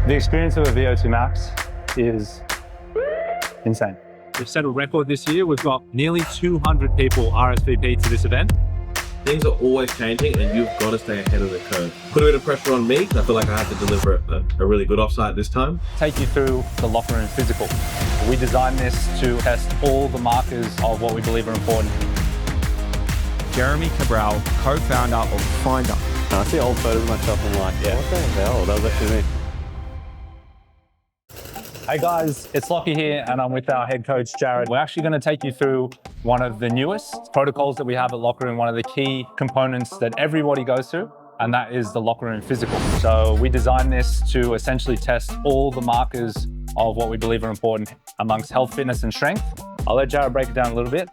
The experience of a VO2 Max is insane. We've set a record this year. We've got nearly 200 people RSVP to this event. Things are always changing and you've got to stay ahead of the curve. Put a bit of pressure on me. I feel like I have to deliver a really good offsite this time. Take you through the Lockeroom Physical. We designed this to test all the markers of what we believe are important. Cabral Co-founder of Finder. I see old photos of myself and I'm like, yeah, what the hell? That was actually me. Hey guys, it's Lockie here and I'm with our head coach, Jared. We're actually going to take you through one of the newest protocols that we have at Lockeroom, one of the key components that everybody goes through, and that is the Lockeroom Physical. So we designed this to essentially test all the markers of what we believe are important amongst health, fitness, and strength. I'll let Jared break it down a little bit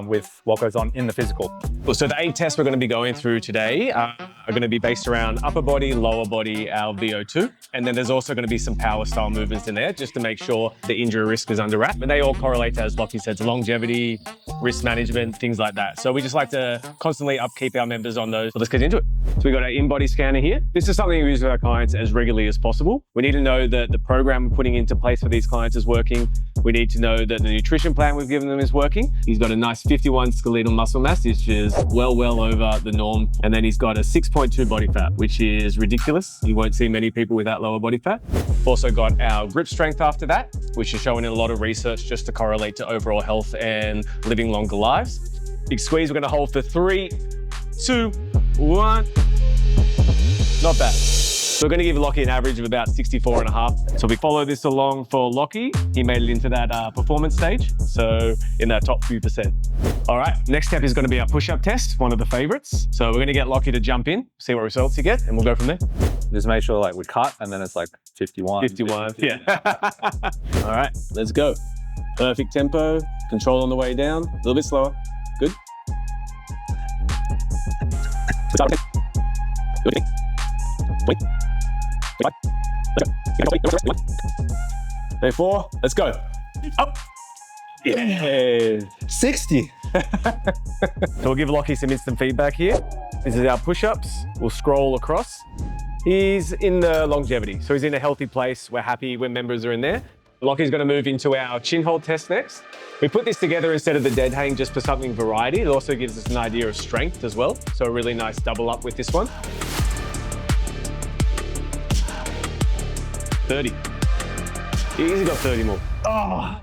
with what goes on in the physical. So the 8 tests we're going to be going through today are going to be based around upper body, lower body, our VO2. And then there's also going to be some power style movements in there just to make sure the injury risk is under wrap. And they all correlate, as Lockie said, to longevity, risk management, things like that. So we just like to constantly upkeep our members on those. So let's get into it. So we got our in-body scanner here. This is something we use with our clients as regularly as possible. We need to know that the program we're putting into place for these clients is working. We need to know that the nutrition plan we've given them is working. He's got a nice 51 skeletal muscle mass, which is well over the norm. And then he's got a 6.2 body fat, which is ridiculous. You won't see many people with that lower body fat. We've also got our grip strength after that, which is showing in a lot of research just to correlate to overall health and living longer lives. Big squeeze, we're gonna hold for 3, 2, 1. Not bad. So we're going to give Lockie an average of about 64.5. So we follow this along for Lockie. He made it into that performance stage. So in that top few percent. All right, next step is going to be our push-up test, one of the favorites. So we're going to get Lockie to jump in, see what results he gets, and we'll go from there. Just make sure like we cut and then it's like 51. 51, yeah. All right, let's go. Perfect tempo, control on the way down, a little bit slower. Good. Good. Wait. 4, let's go. Up. Yeah. 60. So we'll give Lockie some instant feedback here. This is our push-ups. We'll scroll across. He's in the longevity, so he's in a healthy place. We're happy when members are in there. Lockie's going to move into our chin hold test next. We put this together instead of the dead hang just for something variety. It also gives us an idea of strength as well. So a really nice double up with this one. 30. Easy got 30 more. Oh.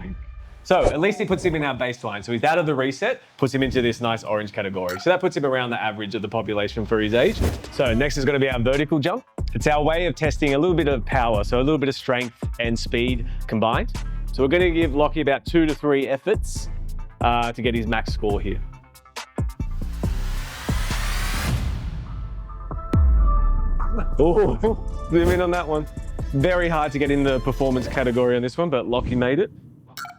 So at least he puts him in our baseline. So he's out of the reset, puts him into this nice orange category. So that puts him around the average of the population for his age. So next is going to be our vertical jump. It's our way of testing a little bit of power, so a little bit of strength and speed combined. So we're going to give Lockie about 2 to 3 efforts to get his max score here. Oh, zoom in on that one. Very hard to get in the performance category on this one, but Lockie made it.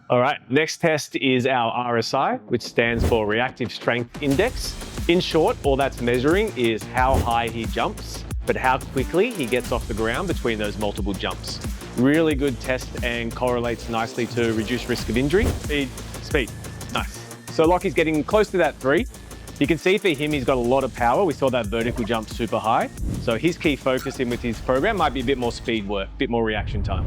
All right, next test is our RSI, which stands for Reactive Strength Index. In short, all that's measuring is how high he jumps, but how quickly he gets off the ground between those multiple jumps. Really good test and correlates nicely to reduced risk of injury. Speed, nice. So Lockie's getting close to that 3. You can see for him, he's got a lot of power. We saw that vertical jump super high. So his key focus in with his program might be a bit more speed work, a bit more reaction time.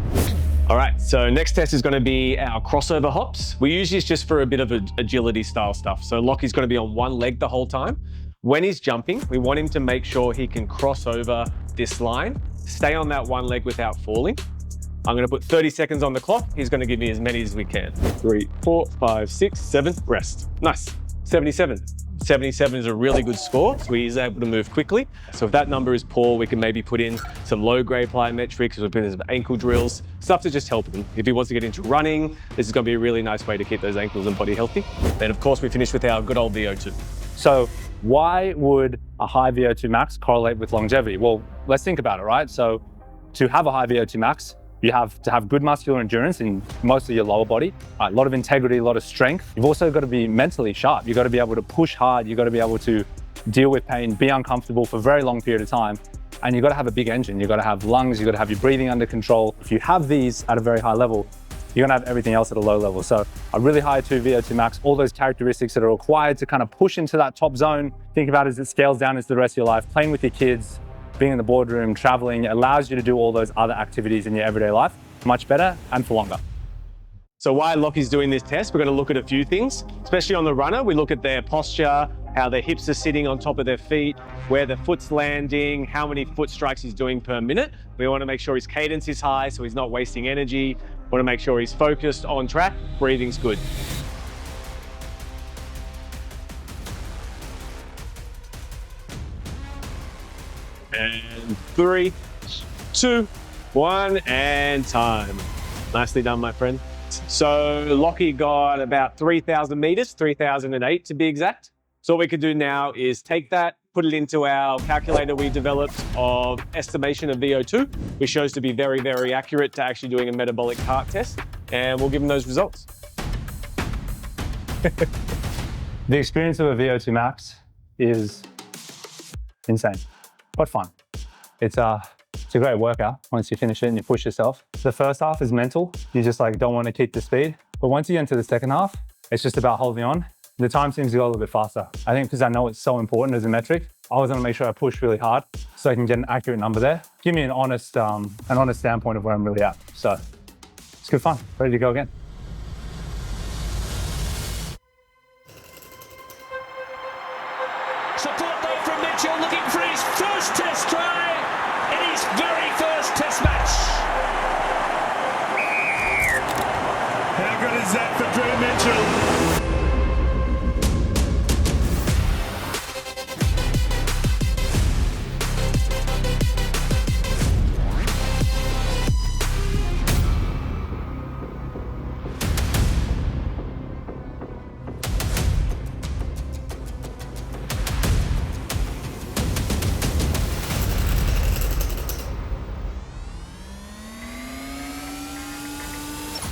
All right, so next test is going to be our crossover hops. We use this just for a bit of agility style stuff. So Lockie's going to be on one leg the whole time. When he's jumping, we want him to make sure he can cross over this line, stay on that one leg without falling. I'm going to put 30 seconds on the clock. He's going to give me as many as we can. 3, 4, 5, 6, 7, rest. Nice, 77. 77 is a really good score, so he's able to move quickly. So if that number is poor, we can maybe put in some low-grade plyometrics, or put in some ankle drills, stuff to just help him. If he wants to get into running, this is going to be a really nice way to keep those ankles and body healthy. Then, of course, we finish with our good old VO2. So why would a high VO2 max correlate with longevity? Well, let's think about it, right? So to have a high VO2 max, you have to have good muscular endurance in mostly your lower body, a lot of integrity, a lot of strength. You've also got to be mentally sharp. You've got to be able to push hard. You've got to be able to deal with pain, be uncomfortable for a very long period of time. And you've got to have a big engine. You've got to have lungs. You've got to have your breathing under control. If you have these at a very high level, you're gonna have everything else at a low level. So a really high VO2 max, all those characteristics that are required to kind of push into that top zone. Think about it as it scales down into the rest of your life, playing with your kids, being in the boardroom, traveling, allows you to do all those other activities in your everyday life much better and for longer. So while Lockie's doing this test, we're going to look at a few things, especially on the runner. We look at their posture, how their hips are sitting on top of their feet, where the foot's landing, how many foot strikes he's doing per minute. We want to make sure his cadence is high so he's not wasting energy. We want to make sure he's focused on track, breathing's good. And 3, 2, 1, and time. Nicely done, my friend. So Lockie got about 3,000 meters, 3,008 to be exact. So what we could do now is take that, put it into our calculator we developed of estimation of VO2, which shows to be very, very accurate to actually doing a metabolic heart test. And we'll give him those results. The experience of a VO2 max is insane, but fun. It's a great workout once you finish it and you push yourself. The first half is mental. You just like don't want to keep the speed. But once you get into the second half, it's just about holding on. The time seems to go a little bit faster. I think because I know it's so important as a metric, I always want to make sure I push really hard so I can get an accurate number there. Give me an honest standpoint of where I'm really at. So it's good fun. Ready to go again. Support though from Mitchell, looking for his first test try in his very first test match. How good is that for Drew Mitchell?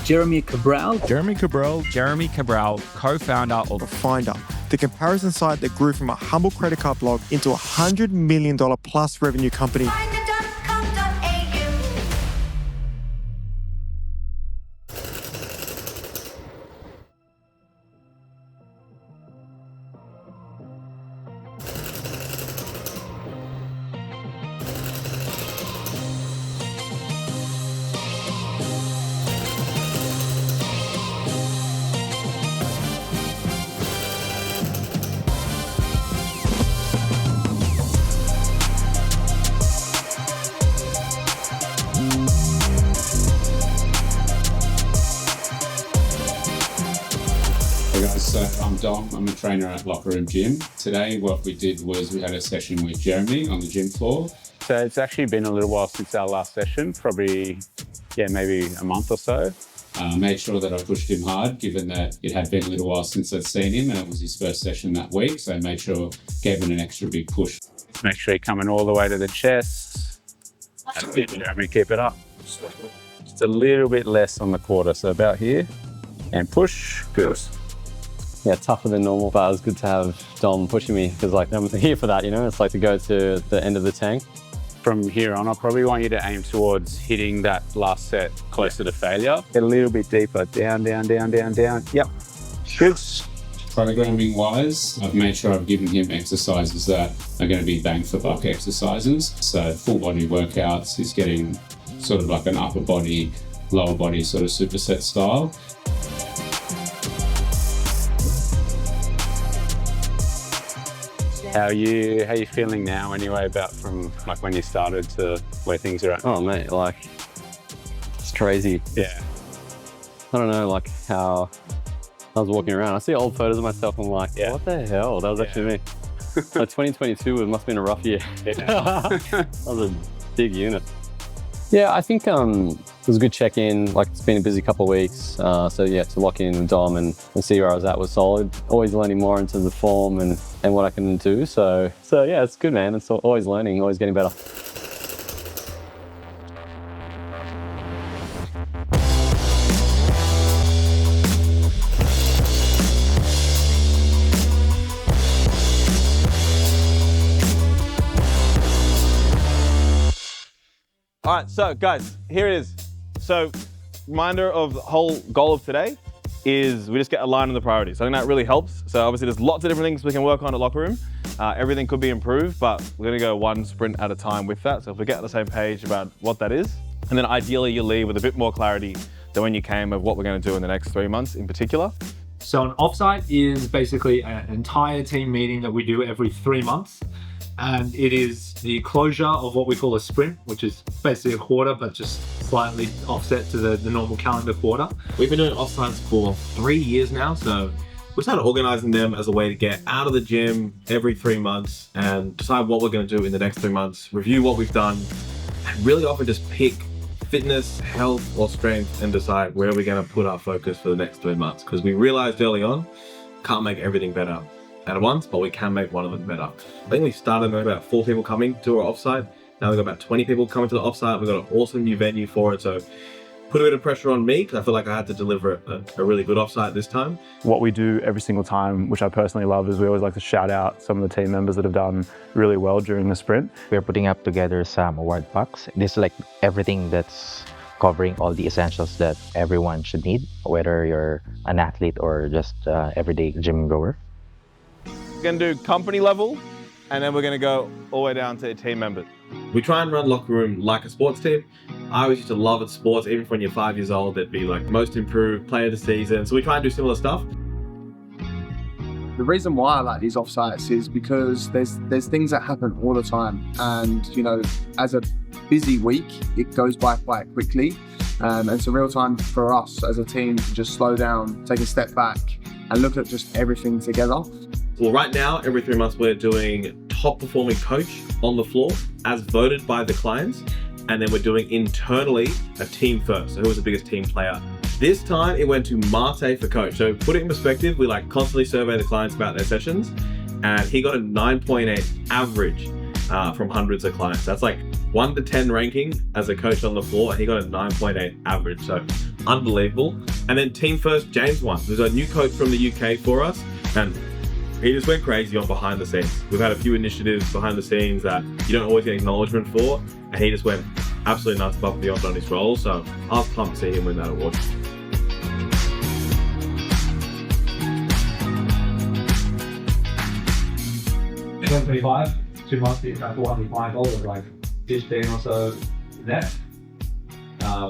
Jeremy Cabral. Jeremy Cabral, co-founder of Finder, the comparison site that grew from a humble credit card blog into a $100 million plus revenue company. Hey guys, so I'm Dom, I'm a trainer at Lockeroom Gym. Today what we did was we had a session with Jeremy on the gym floor. So it's actually been a little while since our last session, probably, maybe a month or so. Made sure that I pushed him hard, given that it had been a little while since I'd seen him and it was his first session that week, so I made sure gave him an extra big push. Make sure you're coming all the way to the chest. That's it, Jeremy, keep it up. Just a little bit less on the quarter, so about here. And push, good. Yeah, tougher than normal, but it was good to have Dom pushing me because like I'm here for that, you know, it's like to go to the end of the tank. From here on, I probably want you to aim towards hitting that last set closer to failure. Get a little bit deeper, down, down, down, down, down. Yep, good. Programming wise, I've made sure I've given him exercises that are going to be bang for buck exercises. So full body workouts, he's getting sort of like an upper body, lower body sort of superset style. How are you feeling now anyway, about from like when you started to where things are at? Oh mate, like it's crazy. Yeah. I don't know, like how I was walking around. I see old photos of myself and I'm like, what the hell? That was actually me. Like 2022 must have been a rough year. That was a big unit. Yeah, I think it was a good check-in. Like it's been a busy couple of weeks. So yeah, to lock in with Dom and see where I was at was solid. Always learning more in terms of form and what I can do. So yeah, it's good, man. It's always learning, always getting better. All right, so guys, here it is. So reminder of the whole goal of today is we just get aligned on the priorities. I think that really helps. So obviously there's lots of different things we can work on at Lockeroom. Everything could be improved, but we're gonna go one sprint at a time with that. So if we get on the same page about what that is, and then ideally you leave with a bit more clarity than when you came of what we're gonna do in the next 3 months in particular. So an offsite is basically an entire team meeting that we do every 3 months. And it is the closure of what we call a sprint, which is basically a quarter, but just slightly offset to the normal calendar quarter. We've been doing offsites for 3 years now, so we started organizing them as a way to get out of the gym every 3 months and decide what we're going to do in the next 3 months, review what we've done, and really often just pick fitness, health, or strength and decide where we're going to put our focus for the next 3 months. Because we realized early on, can't make everything better at once, but we can make one of them better. I think we started with about 4 people coming to our offsite. Now we've got about 20 people coming to the offsite. We've got an awesome new venue for it. So put a bit of pressure on me because I feel like I had to deliver a really good offsite this time. What we do every single time, which I personally love, is we always like to shout out some of the team members that have done really well during the sprint. We're putting up together some award box. This is like everything that's covering all the essentials that everyone should need, whether you're an athlete or just everyday gym goer. We're gonna do company level, and then we're gonna go all the way down to team members. We try and run Locker Room like a sports team. I always used to love at sports, even when you're 5 years old, it'd be like most improved, player of the season. So we try and do similar stuff. The reason why I like these offsites is because there's things that happen all the time. And, you know, as a busy week, it goes by quite quickly. And it's a real time for us as a team to just slow down, take a step back and look at just everything together. Well, right now, every 3 months, we're doing top performing coach on the floor as voted by the clients. And then we're doing internally a team first. So who was the biggest team player? This time it went to Mate for coach. So put it in perspective, we like constantly survey the clients about their sessions. And he got a 9.8 average from hundreds of clients. That's like 1 to 10 ranking as a coach on the floor. And he got a 9.8 average. So unbelievable. And then team first, James won. There's a new coach from the UK for us. And he just went crazy on behind the scenes. We've had a few initiatives behind the scenes that you don't always get acknowledgement for, and he just went absolutely nuts above and beyond on his role. So I was pumped to see him win that award. $25, 2 months, $105, like 15 or so net.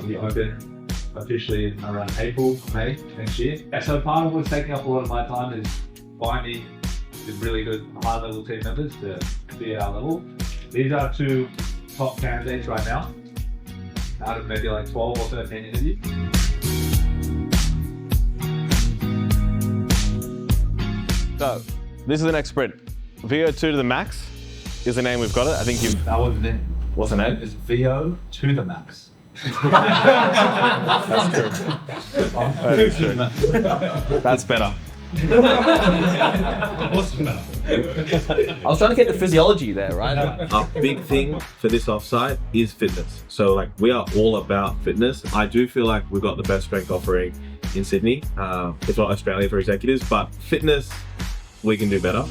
We open officially around April, May next year. Yeah, so part of what's taking up a lot of my time is finding the really good high-level team members to be at our level. These are 2 top candidates right now, out of maybe like 12 or 13 interviews. So this is the next sprint. VO2 to the max is the name we've got it. I think you've... That wasn't it. What's the name? It's VO to the max. That's true. That's better. I was trying to get the physiology there, right? Our big thing for this offsite is fitness. So like we are all about fitness. I do feel like we've got the best strength offering in Sydney. It's not Australia for executives, but fitness, we can do better.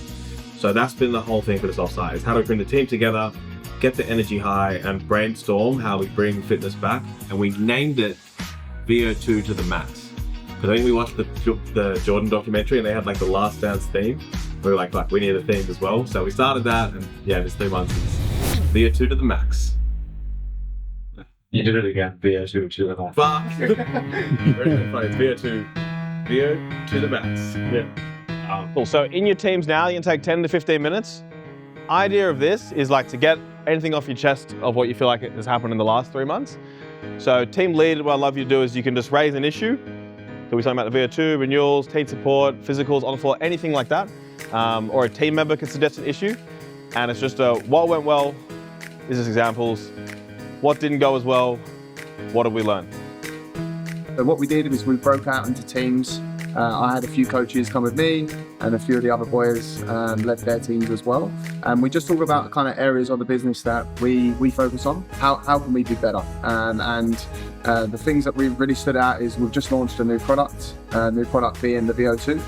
So that's been the whole thing for this offsite, is how do we bring the team together, get the energy high and brainstorm how we bring fitness back. And we named it VO2 to the max. Because I think we watched the Jordan documentary and they had like the Last Dance theme. We were like we need a theme as well. So we started that, and yeah, this 3 months is VO2 to the max. You did it again, VO2 to the max. Fuck. It's VO2 to the max. Yeah. Cool. So in your teams now, you can take 10 to 15 minutes. Idea of this is like to get anything off your chest of what you feel like has happened in the last 3 months. So team lead, what I'd love you to do is you can just raise an issue. So we're talking about the VO2, renewals, team support, physicals, on the floor, anything like that. Or a team member can suggest an issue. And it's just what went well, this is examples. What didn't go as well, what did we learn? So what we did was we broke out into teams. I had a few coaches come with me and a few of the other boys led their teams as well. And we just talk about kind of areas of the business that we focus on. How can we do better? And the things that we really stood out is we've just launched a new product being the VO2.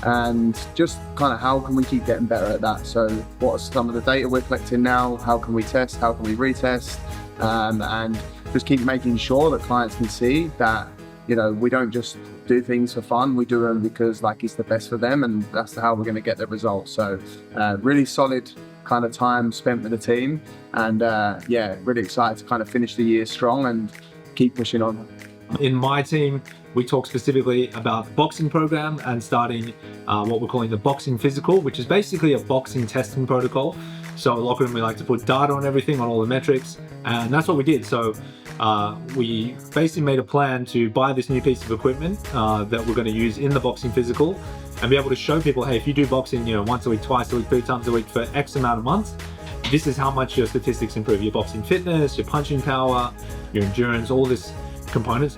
And just kind of how can we keep getting better at that? So what are some of the data we're collecting now? How can we test? How can we retest? And just keep making sure that clients can see that, you know, we don't just do things for fun. We do them because like it's the best for them, and that's how we're going to get the results. So really solid kind of time spent with the team, and yeah, really excited to kind of finish the year strong and keep pushing on. In my team, we talk specifically about the boxing program and starting what we're calling the Boxing Physical, which is basically a boxing testing protocol. So at Lockeroom, we like to put data on everything, on all the metrics, and that's what we did. So we basically made a plan to buy this new piece of equipment that we're going to use in the Boxing Physical and be able to show people, hey, if you do boxing, once a week, twice a week, 3 times a week for X amount of months, this is how much your statistics improve. Your boxing fitness, your punching power, your endurance, all this components.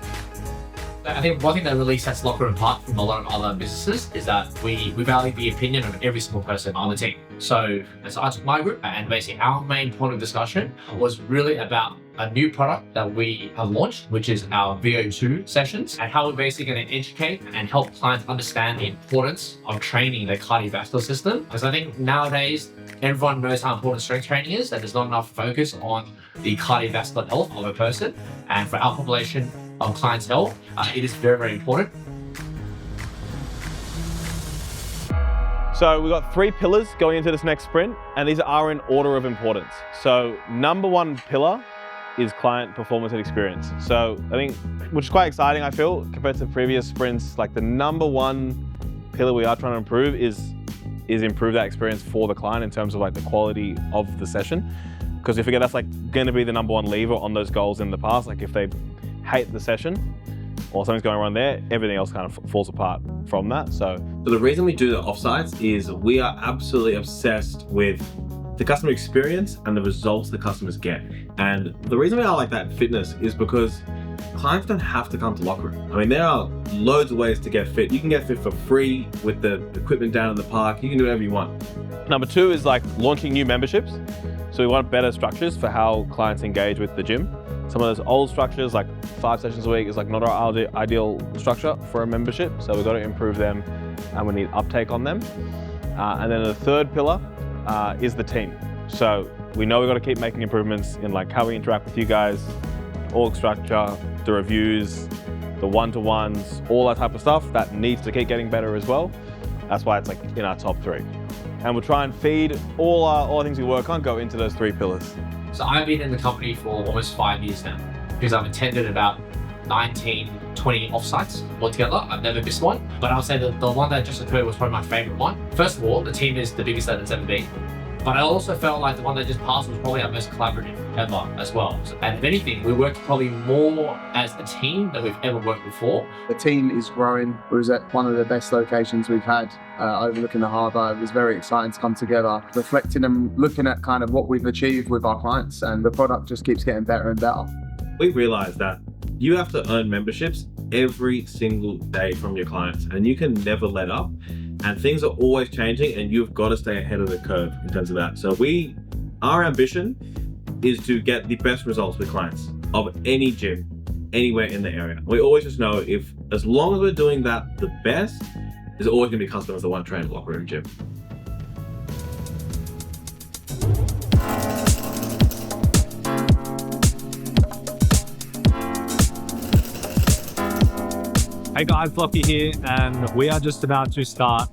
I think one thing that really sets Lockeroom apart from a lot of other businesses is that we value the opinion of every single person on the team. So I took my group, and basically our main point of discussion was really about a new product that we have launched, which is our VO2 sessions, and how we're basically going to educate and help clients understand the importance of training their cardiovascular system. Because I think nowadays everyone knows how important strength training is, and there's not enough focus on the cardiovascular health of a person. And for our population of clients' health, it is very, very important. So we've got 3 pillars going into this next sprint, and these are in order of importance. So number 1 pillar is client performance and experience. So I think, which is quite exciting, I feel, compared to previous sprints, like the number 1 pillar we are trying to improve is improve that experience for the client in terms of like the quality of the session. Because if we get, that's like going to be the number 1 lever on those goals in the past. Like if they hate the session or something's going wrong there, everything else kind of falls apart from that. So the reason we do the offsites is we are absolutely obsessed with the customer experience and the results the customers get. And the reason we are like that in fitness is because clients don't have to come to Lockeroom. I mean, there are loads of ways to get fit. You can get fit for free with the equipment down in the park. You can do whatever you want. Number 2 is like launching new memberships. So we want better structures for how clients engage with the gym. Some of those old structures, like 5 sessions a week, is like not our ideal structure for a membership. So we've got to improve them, and we need uptake on them. And then the 3rd pillar is the team. So we know we've got to keep making improvements in like how we interact with you guys, org structure, the reviews, the one-to-ones, all that type of stuff that needs to keep getting better as well. That's why it's like in our top 3. And we'll try and feed all the things we work on go into those 3 pillars. So I've been in the company for almost 5 years now, because I've attended about 19, 20 offsites altogether. I've never missed one, but I'll say that the one that just occurred was probably my favorite one. First of all, the team is the biggest that it's ever been. But I also felt like the one that just passed was probably our most collaborative ever as well. And if anything, we worked probably more as a team than we've ever worked before. The team is growing. We was at one of the best locations we've had, overlooking the harbour. It was very exciting to come together, reflecting and looking at kind of what we've achieved with our clients, and the product just keeps getting better and better. We realized that you have to earn memberships every single day from your clients, and you can never let up. And things are always changing, and you've got to stay ahead of the curve in terms of that. So our ambition is to get the best results with clients of any gym, anywhere in the area. We always just know as long as we're doing that the best, there's always going to be customers that want to train at Lockeroom Gym. Hey guys, Lockie here, and we are just about to start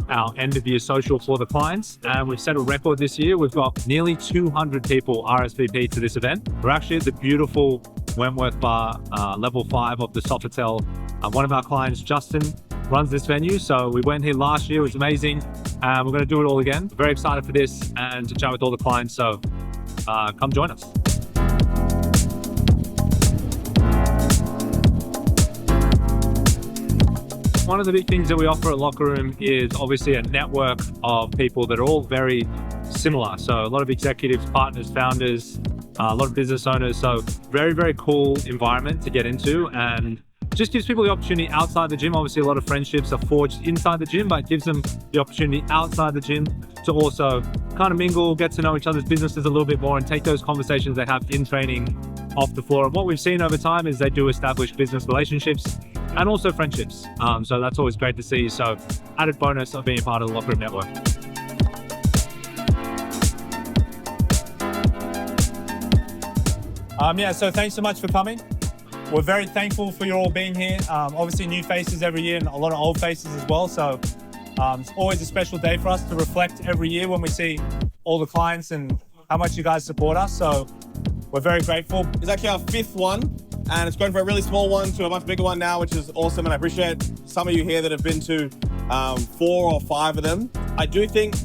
our end of year social for the clients, and we've set a record this year. We've got nearly 200 people RSVP to this event. We're actually at the beautiful Wentworth Bar, level 5 of the Sofitel. One of our clients, Justin, runs this venue, so we went here last year. It was amazing, and we're going to do it all again. Very excited for this and to chat with all the clients, so come join us. One of the big things that we offer at Lockeroom is obviously a network of people that are all very similar. So a lot of executives, partners, founders, a lot of business owners. So very, very cool environment to get into, and just gives people the opportunity outside the gym. Obviously, a lot of friendships are forged inside the gym, but it gives them the opportunity outside the gym to also kind of mingle, get to know each other's businesses a little bit more, and take those conversations they have in training off the floor. And what we've seen over time is they do establish business relationships and also friendships. So that's always great to see. So added bonus of being part of the Lockeroom network. Yeah, so thanks so much for coming. we're very thankful for you all being here. Obviously new faces every year and a lot of old faces as well. So it's always a special day for us to reflect every year when we see all the clients and how much you guys support us. So we're very grateful. It's actually our 5th one, and it's going from a really small one to a much bigger one now, which is awesome. And I appreciate some of you here that have been to 4 or 5 of them. I do think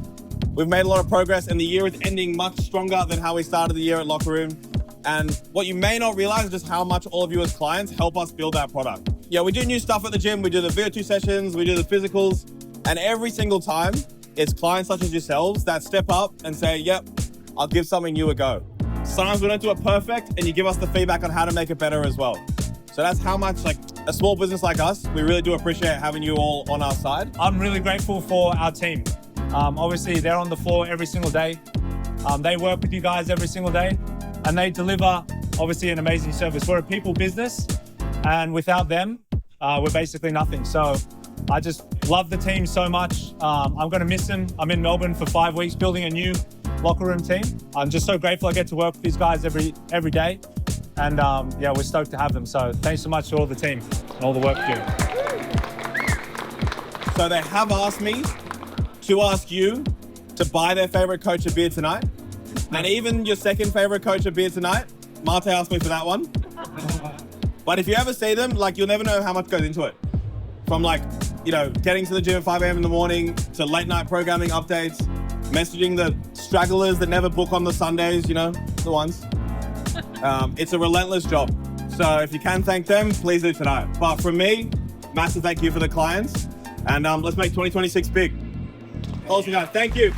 we've made a lot of progress, and the year is ending much stronger than how we started the year at Lockeroom. And what you may not realize is just how much all of you as clients help us build that product. Yeah, we do new stuff at the gym. We do the VO2 sessions, we do the physicals, and every single time it's clients such as yourselves that step up and say, yep, I'll give something new a go. Sometimes we don't do it perfect, and you give us the feedback on how to make it better as well. So that's how much, like, a small business like us, we really do appreciate having you all on our side. I'm really grateful for our team. Obviously, they're on the floor every single day. They work with you guys every single day, and they deliver, obviously, an amazing service. We're a people business, and without them, we're basically nothing. So I just love the team so much. I'm going to miss them. I'm in Melbourne for 5 weeks building a new Lockeroom team. I'm just so grateful I get to work with these guys every day. And yeah, we're stoked to have them. So thanks so much to all the team and all the work you do. So they have asked me to ask you to buy their favorite coach a beer tonight. And even your second favorite coach a beer tonight. Marte asked me for that one. But if you ever see them, like, you'll never know how much goes into it. From, like, you know, getting to the gym at 5 a.m. in the morning to late night programming updates, messaging the stragglers that never book on the Sundays, you know, the ones. It's a relentless job. So if you can thank them, please do tonight. But from me, massive thank you for the clients. And let's make 2026 big. Awesome, guys. Thank you.